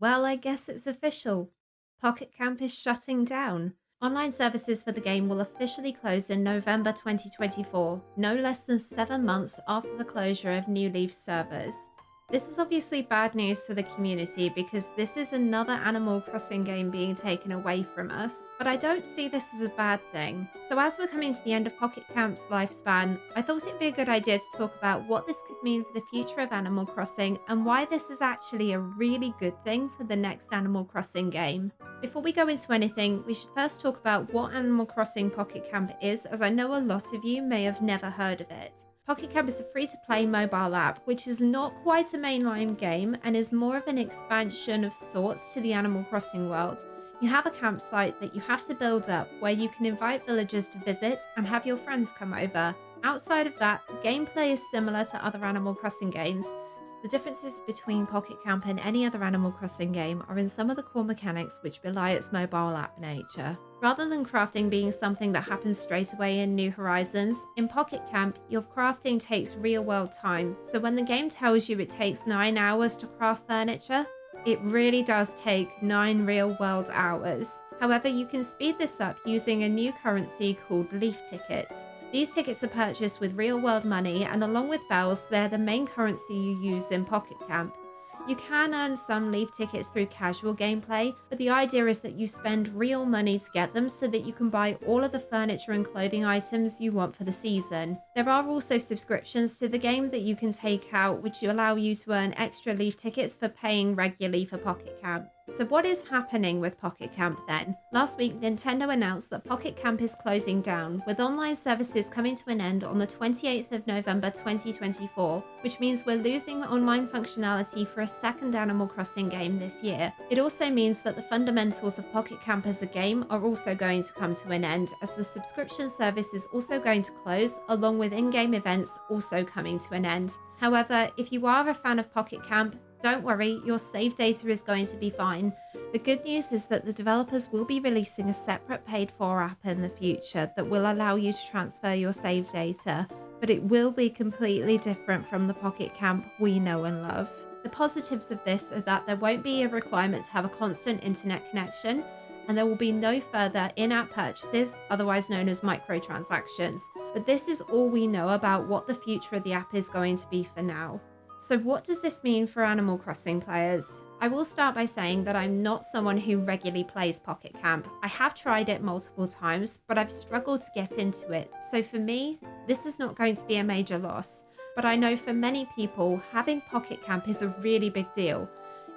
Well, I guess it's official. Pocket Camp is shutting down. Online services for the game will officially close in November 2024, no less than 7 months after the closure of New Leaf servers. This is obviously bad news for the community because this is another Animal Crossing game being taken away from us, but I don't see this as a bad thing. So, as we're coming to the end of Pocket Camp's lifespan, I thought it'd be a good idea to talk about what this could mean for the future of Animal Crossing and why this is actually a really good thing for the next Animal Crossing game. Before we go into anything, we should first talk about what Animal Crossing Pocket Camp is, as I know a lot of you may have never heard of it. Pocket Camp is a free to play mobile app, which is not quite a mainline game and is more of an expansion of sorts to the Animal Crossing world. You have a campsite that you have to build up where you can invite villagers to visit and have your friends come over. Outside of that, the gameplay is similar to other Animal Crossing games. The differences between Pocket Camp and any other Animal Crossing game are in some of the core mechanics which belie its mobile app nature. Rather than crafting being something that happens straight away in New Horizons, in Pocket Camp, your crafting takes real world time, so when the game tells you it takes 9 hours to craft furniture, it really does take 9 real world hours. However, you can speed this up using a new currency called Leaf Tickets. These tickets are purchased with real world money, and along with bells, they're the main currency you use in Pocket Camp. You can earn some leaf tickets through casual gameplay, but the idea is that you spend real money to get them so that you can buy all of the furniture and clothing items you want for the season. There are also subscriptions to the game that you can take out, which allow you to earn extra leaf tickets for paying regularly for Pocket Camp. So, what is happening with Pocket Camp then? Last week, Nintendo announced that Pocket Camp is closing down, with online services coming to an end on the 28th of November 2024, which means we're losing online functionality for a second Animal Crossing game this year. It also means that the fundamentals of Pocket Camp as a game are also going to come to an end, as the subscription service is also going to close, along with in game events also coming to an end. However, if you are a fan of Pocket Camp, don't worry, your save data is going to be fine. The good news is that the developers will be releasing a separate paid for app in the future that will allow you to transfer your save data, but it will be completely different from the Pocket Camp we know and love. The positives of this are that there won't be a requirement to have a constant internet connection, and there will be no further in app purchases, otherwise known as microtransactions. But this is all we know about what the future of the app is going to be for now. So, what does this mean for Animal Crossing players? I will start by saying that I'm not someone who regularly plays Pocket Camp. I have tried it multiple times, but I've struggled to get into it. So, for me, this is not going to be a major loss. But I know for many people, having Pocket Camp is a really big deal.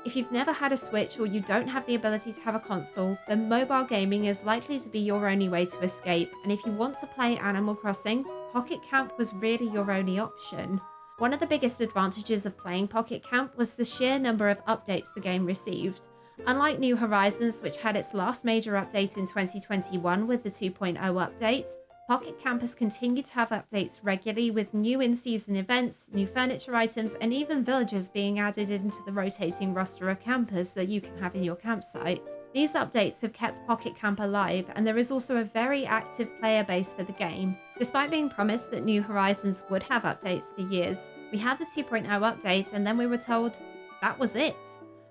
If you've never had a Switch or you don't have the ability to have a console, then mobile gaming is likely to be your only way to escape. And if you want to play Animal Crossing, Pocket Camp was really your only option. One of the biggest advantages of playing Pocket Camp was the sheer number of updates the game received. Unlike New Horizons, which had its last major update in 2021 with the 2.0 update, Pocket Camp has continued to have updates regularly with new in-season events, new furniture items, and even villagers being added into the rotating roster of campers that you can have in your campsite. These updates have kept Pocket Camp alive, and there is also a very active player base for the game. Despite being promised that New Horizons would have updates for years, we had the 2.0 update and then we were told that was it.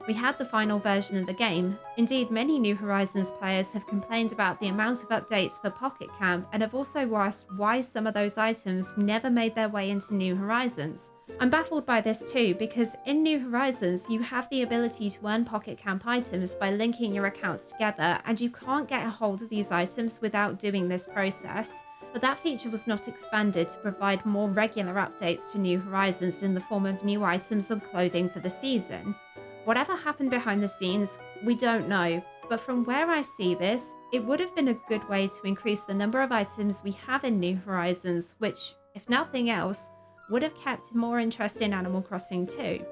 We had the final version of the game. Indeed, many New Horizons players have complained about the amount of updates for Pocket Camp and have also asked why some of those items never made their way into New Horizons. I'm baffled by this too, because in New Horizons you have the ability to earn Pocket Camp items by linking your accounts together, and you can't get a hold of these items without doing this process. But that feature was not expanded to provide more regular updates to New Horizons in the form of new items and clothing for the season. Whatever happened behind the scenes, we don't know, but from where I see this, it would have been a good way to increase the number of items we have in New Horizons, which, if nothing else, would have kept more interest in Animal Crossing too.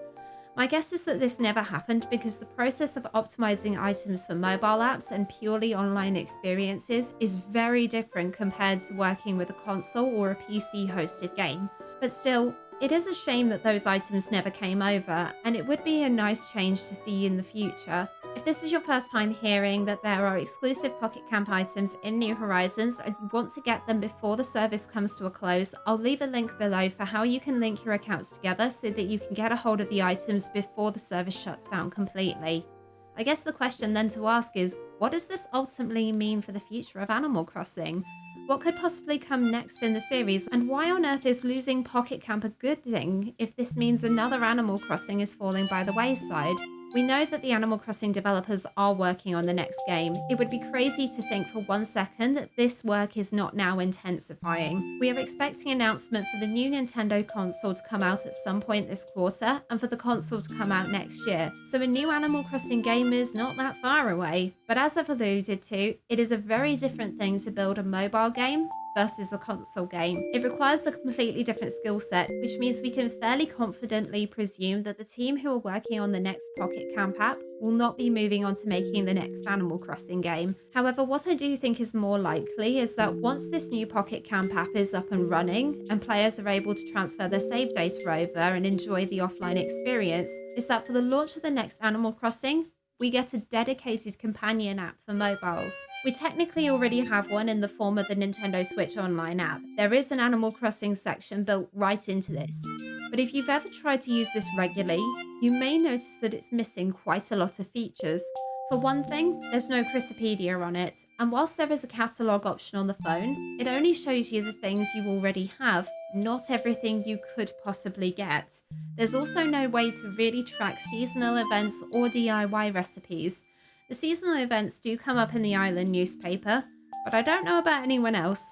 My guess is that this never happened because the process of optimizing items for mobile apps and purely online experiences is very different compared to working with a console or a PC hosted game. But still, it is a shame that those items never came over, and it would be a nice change to see in the future. If this is your first time hearing that there are exclusive Pocket Camp items in New Horizons and you want to get them before the service comes to a close, I'll leave a link below for how you can link your accounts together so that you can get a hold of the items before the service shuts down completely. I guess the question then to ask is, what does this ultimately mean for the future of Animal Crossing? What could possibly come next in the series, and why on earth is losing Pocket Camp a good thing if this means another Animal Crossing is falling by the wayside? We know that the Animal Crossing developers are working on the next game. It would be crazy to think for 1 second that this work is not now intensifying. We are expecting an announcement for the new Nintendo console to come out at some point this quarter, and for the console to come out next year. So a new Animal Crossing game is not that far away. But as I've alluded to, it is a very different thing to build a mobile game versus a console game. It requires a completely different skill set, which means we can fairly confidently presume that the team who are working on the next Pocket Camp app will not be moving on to making the next Animal Crossing game. However, what I do think is more likely is that once this new Pocket Camp app is up and running and players are able to transfer their save data over and enjoy the offline experience, is that for the launch of the next Animal Crossing, we get a dedicated companion app for mobiles. We technically already have one in the form of the Nintendo Switch Online app. There is an Animal Crossing section built right into this. But if you've ever tried to use this regularly, you may notice that it's missing quite a lot of features. For one thing, there's no Critterpedia on it, and whilst there is a catalogue option on the phone, it only shows you the things you already have, not everything you could possibly get. There's also no way to really track seasonal events or DIY recipes. The seasonal events do come up in the Island newspaper, but I don't know about anyone else.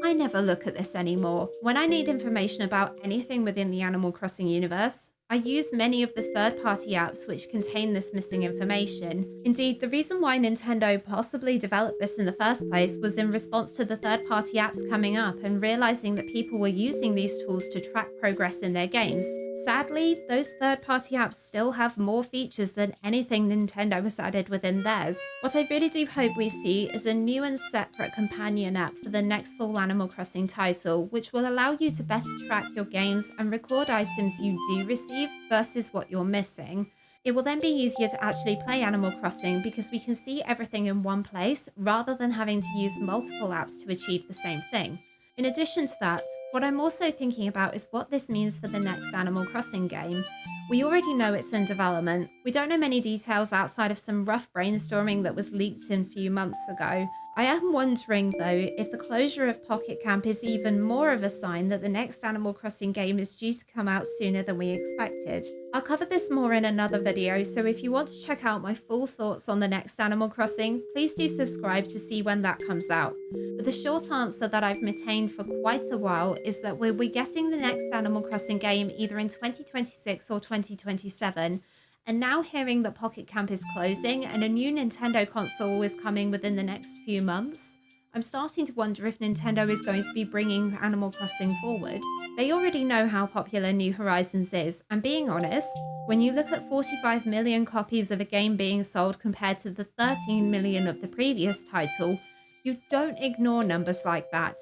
I never look at this anymore. When I need information about anything within the Animal Crossing universe, I use many of the third-party apps which contain this missing information. Indeed, the reason why Nintendo possibly developed this in the first place was in response to the third-party apps coming up and realizing that people were using these tools to track progress in their games. Sadly, those third-party apps still have more features than anything Nintendo has added within theirs. What I really do hope we see is a new and separate companion app for the next full Animal Crossing title, which will allow you to better track your games and record items you do receive versus what you're missing. It will then be easier to actually play Animal Crossing because we can see everything in one place rather than having to use multiple apps to achieve the same thing. In addition to that, what I'm also thinking about is what this means for the next Animal Crossing game. We already know it's in development. We don't know many details outside of some rough brainstorming that was leaked in a few months ago. I am wondering though if the closure of Pocket Camp is even more of a sign that the next Animal Crossing game is due to come out sooner than we expected. I'll cover this more in another video, so if you want to check out my full thoughts on the next Animal Crossing, please do subscribe to see when that comes out. But the short answer that I've maintained for quite a while is that we'll be getting the next Animal Crossing game either in 2026 or 2027. And now hearing that Pocket Camp is closing and a new Nintendo console is coming within the next few months, I'm starting to wonder if Nintendo is going to be bringing Animal Crossing forward. They already know how popular New Horizons is, and being honest, when you look at 45 million copies of a game being sold compared to the 13 million of the previous title, you don't ignore numbers like that.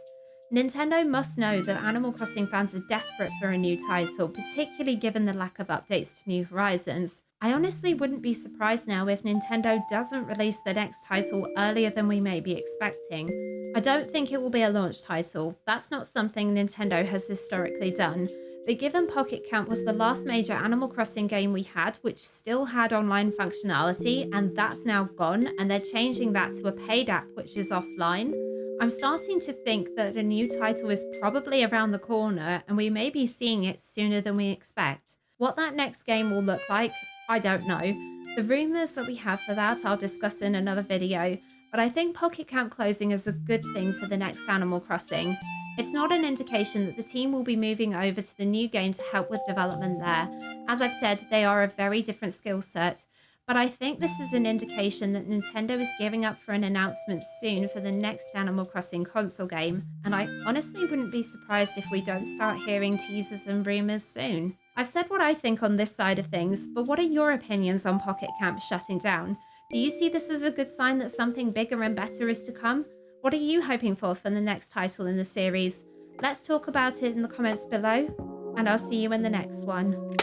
Nintendo must know that Animal Crossing fans are desperate for a new title, particularly given the lack of updates to New Horizons. I honestly wouldn't be surprised now if Nintendo doesn't release the next title earlier than we may be expecting. I don't think it will be a launch title. That's not something Nintendo has historically done. But given Pocket Camp was the last major Animal Crossing game we had, which still had online functionality, and that's now gone, and they're changing that to a paid app which is offline, I'm starting to think that a new title is probably around the corner, and we may be seeing it sooner than we expect. What that next game will look like, I don't know. The rumours that we have for that I'll discuss in another video, but I think Pocket Camp closing is a good thing for the next Animal Crossing. It's not an indication that the team will be moving over to the new game to help with development there. As I've said, they are a very different skill set, but I think this is an indication that Nintendo is gearing up for an announcement soon for the next Animal Crossing console game, and I honestly wouldn't be surprised if we don't start hearing teasers and rumours soon. I've said what I think on this side of things, but what are your opinions on Pocket Camp shutting down? Do you see this as a good sign that something bigger and better is to come? What are you hoping for the next title in the series? Let's talk about it in the comments below, and I'll see you in the next one.